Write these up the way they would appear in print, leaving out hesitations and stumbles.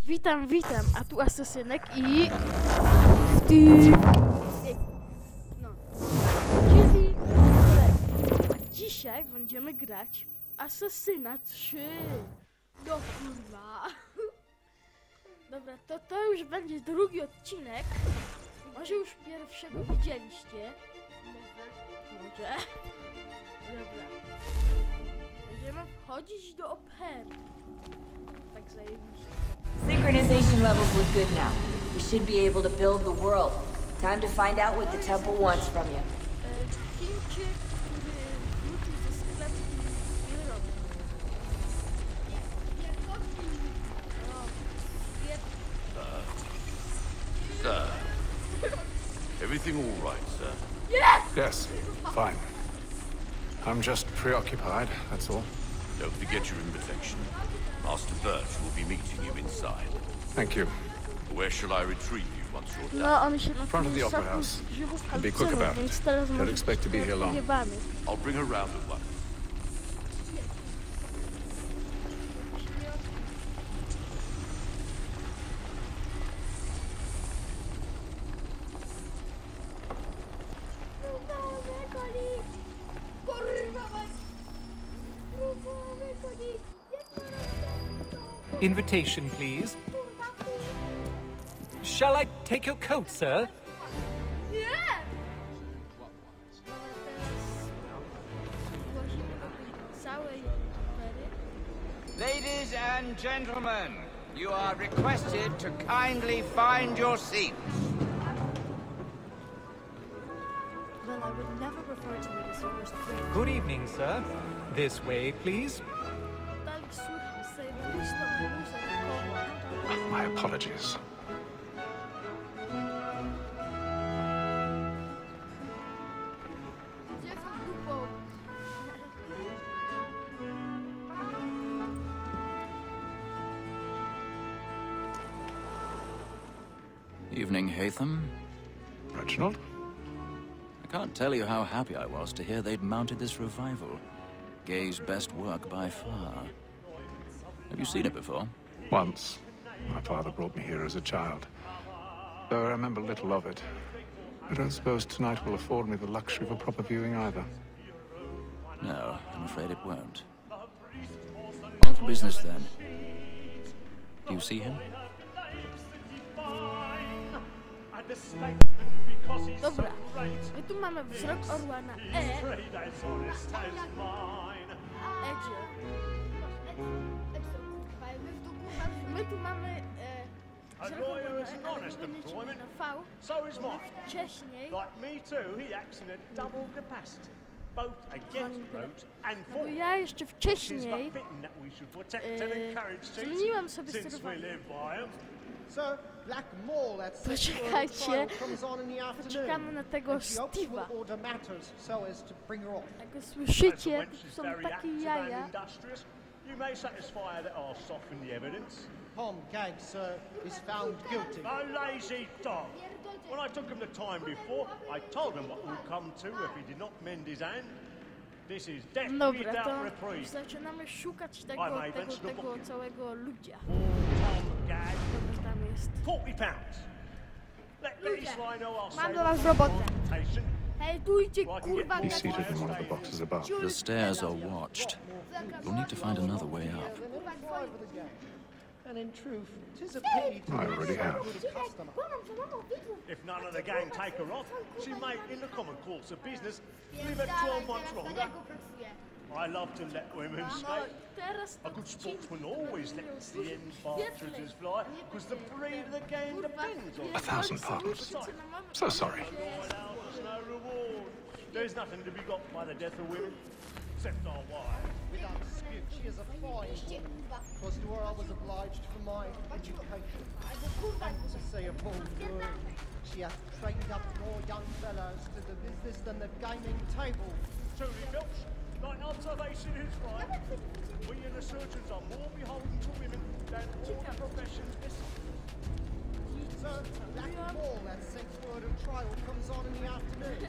Witam, a tu Asasynek i... No. Czyli... A dzisiaj będziemy grać Assassina 3. No kurwa. Dobra, to już będzie drugi odcinek. Może już pierwszego widzieliście. Może. Dobra. Będziemy wchodzić do opery. Tak zajebiście. Synchronization levels look good now. We should be able to build the world. Time to find out what the temple wants from you. Chińczyk, który wrócił ze sklepu i robił. Sir. Everything all right, sir? Yes, fine. I'm just preoccupied, that's all. Don't forget your invitation. Master Birch will be meeting you inside. Thank you. Where shall I retrieve you once you're done? No, on się na Front of the opera house. And be quick about it. Więc teraz Don't może expect to be here long. jebany. I'll bring her round at once. Invitation, please. Shall I take your coat, sir? Ladies and gentlemen, you are requested to kindly find your seats. Well, I would never refer to it as yours free. Good evening, sir. This way, please. My apologies. Evening, Hatham. Reginald? I can't tell you how happy I was to hear they'd mounted this revival. Gay's best work by far. Have you seen it before? Once. My father brought me here as a child. Though I remember little of it. I don't suppose tonight will afford me the luxury of a proper viewing either. No, I'm afraid it won't. On to business, then. Do you see him? Dobra, my tu mamy wzrok orła na E. Edzie. My tu mamy wzrok orła na E, ale będziemy na V. Wcześniej bo ja jeszcze wcześniej zmieniłem sobie sterowanie. Poczekajcie, poczekamy na tego Stiwa. Jak go słyszycie, to są takie jaja. Tom Gag, sir, is found guilty. A lazy dog. When I took him the time before, I told him what would come to if he did not mend his hand. This is death Dobra, without to reprieve. zaczynamy szukać tego całego ludzia. Tom Gag, Dobra, tam jest. 40 pounds. Let these rhino I'll Mam say do was robotę. reputation. Hej, dujcie, kurwa, He's seated in one of the boxes above. The stairs are watched. You'll need to find another way up. And in truth, 'tis a pity to I already have. If none of the gang take her off, she may, in the common course of business, live at 12 months longer. I love to let women skate. A good sportsman always lets the end partridges fly, because the breed of the game depends on 1,000 pardons. So sorry. no reward. There's nothing to be got by the death of women, except our wives. without dispute, she is a fine woman. 'Twas to her I was obliged for my education. And to say a bold word, she hath trained up more young fellows to the business than the gaming table. Truly, Filch, like observation is right. We and the surgeons are more beholden to women than all the professions missing. Sir, that ball that sets word of trial comes on in the afternoon,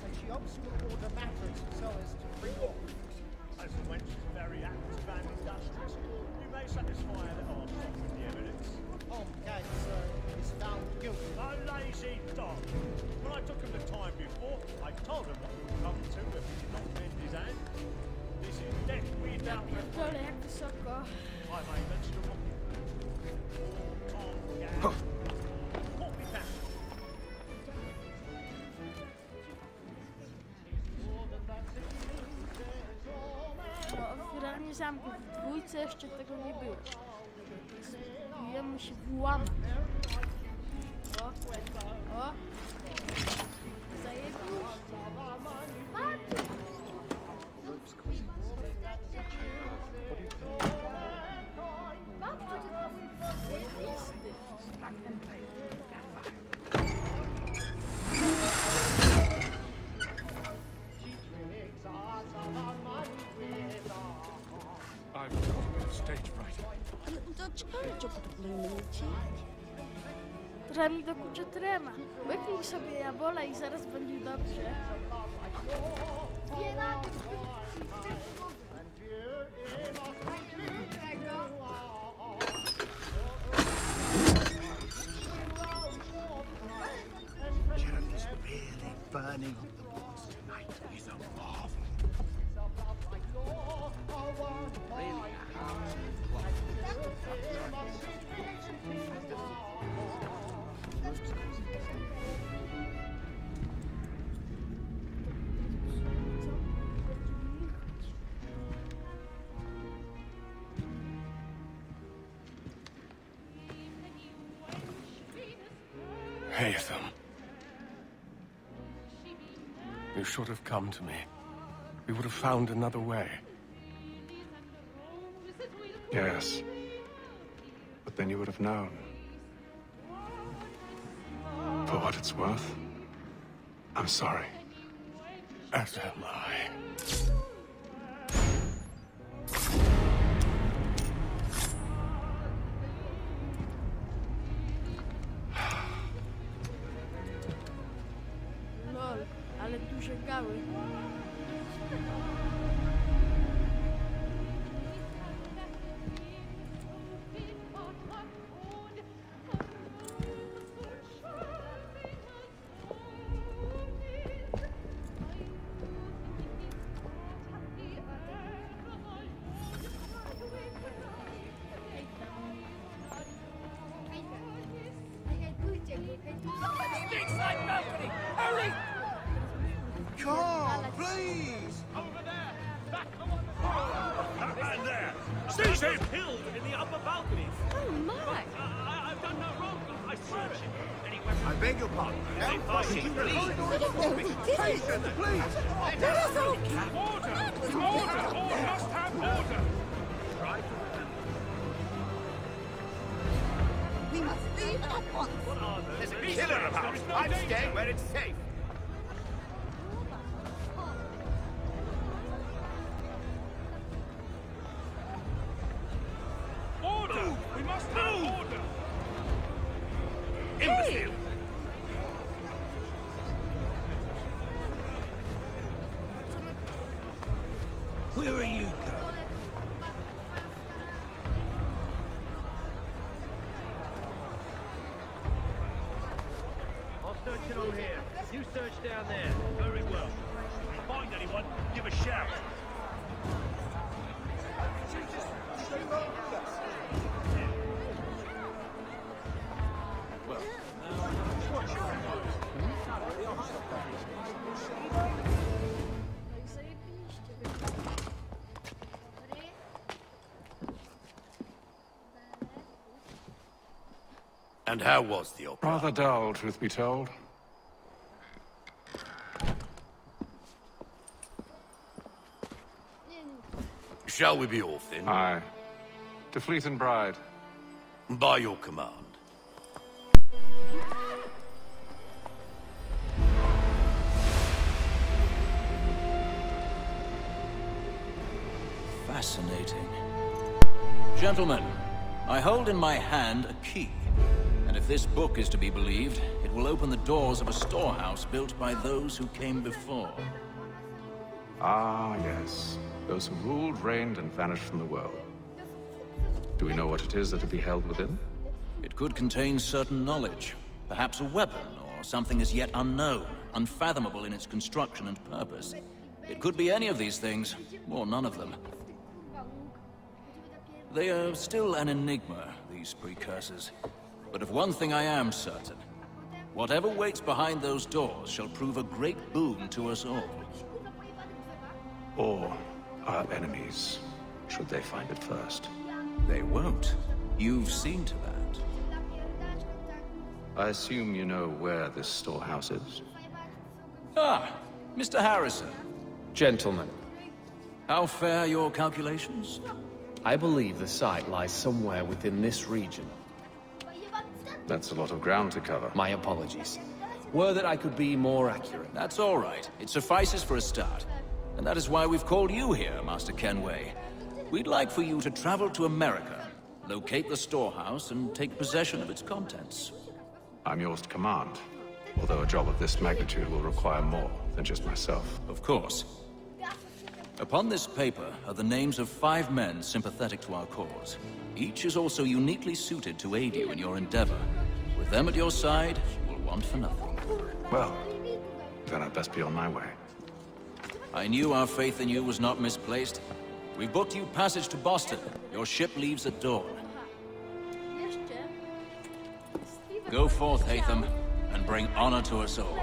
and she hopes to order matters so as to bring off. As the wench is very active and industrious, you may satisfy her that I'll soften the evidence. took him the time before. I told him what we would come to if he did not lend his hand. This is death without Pierdolę, jak wysoko. I made mention of what What we found. No, otwieranie zamków w dwójce jeszcze tego nie było. Spróbujemy się włamać. O! Zajebiście. I've got stage fright. Trochę mi dokuczy trema. Łyknij sobie jabola i zaraz będzie dobrze. Jeremy's really burning up the books tonight. He's a marvel. Really Haytham. You should have come to me. We would have found another way. Yes. But then you would have known. For what it's worth, I'm sorry. As am I. Lol, ale duże gały. Carl, please! Over there! Back that man there! Seize him! Killed in the upper balconies! Oh my! I've done no wrong, I swear it! Anyway, I beg your pardon. now fighting, please! Patience, please! Order! Order! All must have order! Try to remember. We must leave at once. What are those? There's a killer about. I'm staying where it's safe. Order! We must have order! Imbecile! Where are you going? I'll search it on here. You search down there. Very well. If you find anyone, give a shout. And how was the opera? Rather dull, truth be told. Shall we be off then? Aye. To Fleet and Bride. By your command. Fascinating. Gentlemen, I hold in my hand a key. And if this book is to be believed, it will open the doors of a storehouse built by those who came before. Ah, yes. Those who ruled, reigned, and vanished from the world. Do we know what it is that will be held within? It could contain certain knowledge. Perhaps a weapon, or or something as yet unknown, unfathomable in its construction and purpose. It could be any of these things, or none of them. They are still an enigma, these precursors. But of one thing I am certain. Whatever waits behind those doors shall prove a great boon to us all. Or our enemies, should they find it first. They won't. You've seen to that. I assume you know where this storehouse is? Ah, Mr. Harrison. Gentlemen. How fare your calculations? I believe the site lies somewhere within this region. That's a lot of ground to cover. My apologies. Were that I could be more accurate. That's all right. It suffices for a start. And that is why we've called you here, Master Kenway. We'd like for you to travel to America, locate the storehouse, and take possession of its contents. I'm yours to command, although a job of this magnitude will require more than just myself. Of course. Upon this paper are the names of 5 men sympathetic to our cause. Each is also uniquely suited to aid you in your endeavor. With them at your side, you will want for nothing. Well, then I'd best be on my way. I knew our faith in you was not misplaced. We booked you passage to Boston. Your ship leaves at dawn. Go forth, Hatham, and bring honor to us all.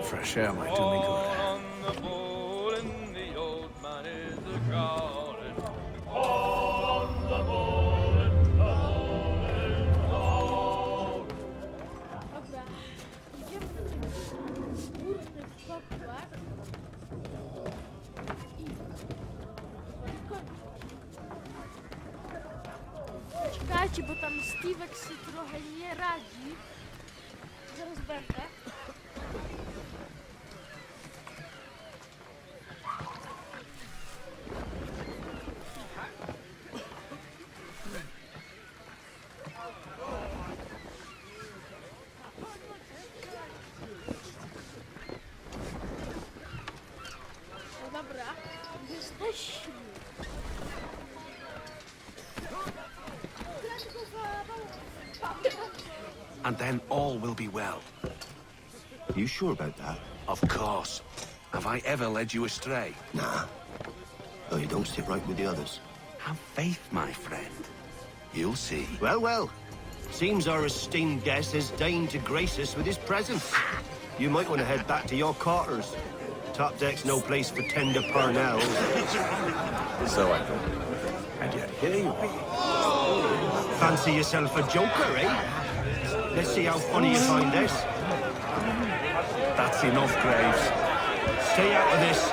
Fresh air might do me good. Czekajcie, bo tam Stiwek się trochę nie radzi. Zaraz będę. And then all will be well. You sure about that? Of course. Have I ever led you astray? Nah. Oh, you don't sit right with the others. Have faith, my friend. You'll see. Well, well. Seems our esteemed guest has deigned to grace us with his presence. You might want to head back to your quarters. Top deck's no place for tender parnells. So I thought. And yet here you be. Fancy yourself a joker, eh? Let's see how funny you find this. That's enough, Graves. Stay out of this.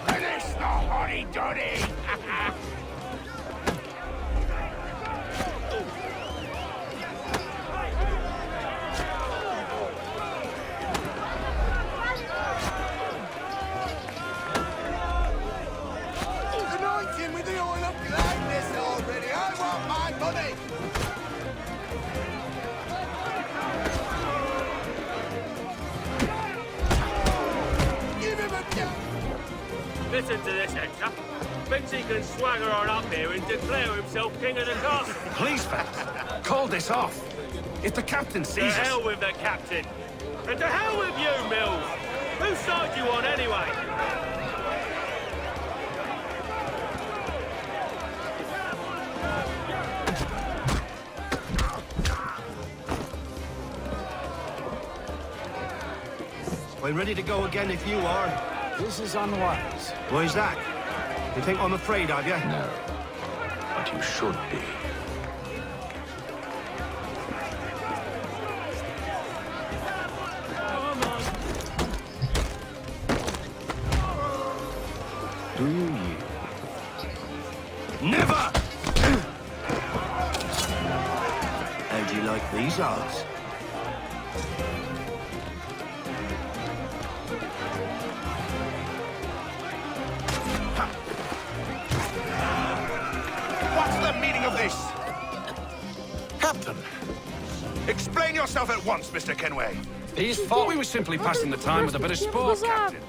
Finish the hotty-dotty! Listen to this, Hector. Thinks he can swagger on up here and declare himself king of the castle. Please, Fats, call this off. If the captain sees us... To hell with the captain. And to hell with you, Mills. Whose side you on, anyway? I'm ready to go again if you are. This is unwise. Why's that? You think I'm afraid of you? No. But you should be. Do you yield? Never! How do you like these odds? What's the meaning of this? Captain! Explain yourself at once, Mr. Kenway. These thought we were simply passing the time with a bit of sport, Captain.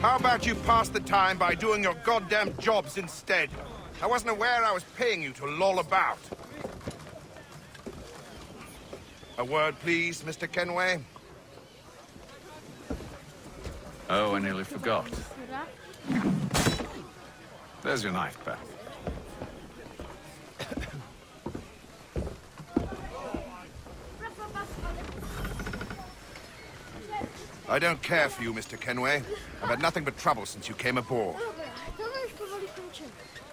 How about you pass the time by doing your goddamn jobs instead? I wasn't aware I was paying you to loll about. A word, please, Mr. Kenway. Oh, I nearly forgot. There's your knife, Beth. I don't care for you, Mr. Kenway. I've had nothing but trouble since you came aboard. Dobra, to my już powoli kończymy.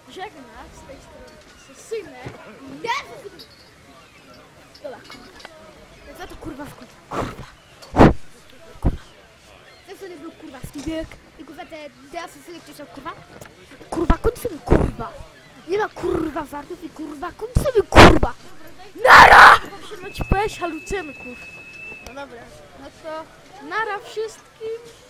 Żegnam z tej strony Assasinę. Dobra, co to kurwa w końcu? Kurwa. To nie był kurwa Stiwem. I kurwa te Assassiny, które są kurwa. Kurwa, kończymy kurwa. Nie ma kurwa wartów i kurwa, kończymy kurwa. Nara! Musimy ci powiedzieć, halucymy kurwa. No dobra, no to nara wszystkim.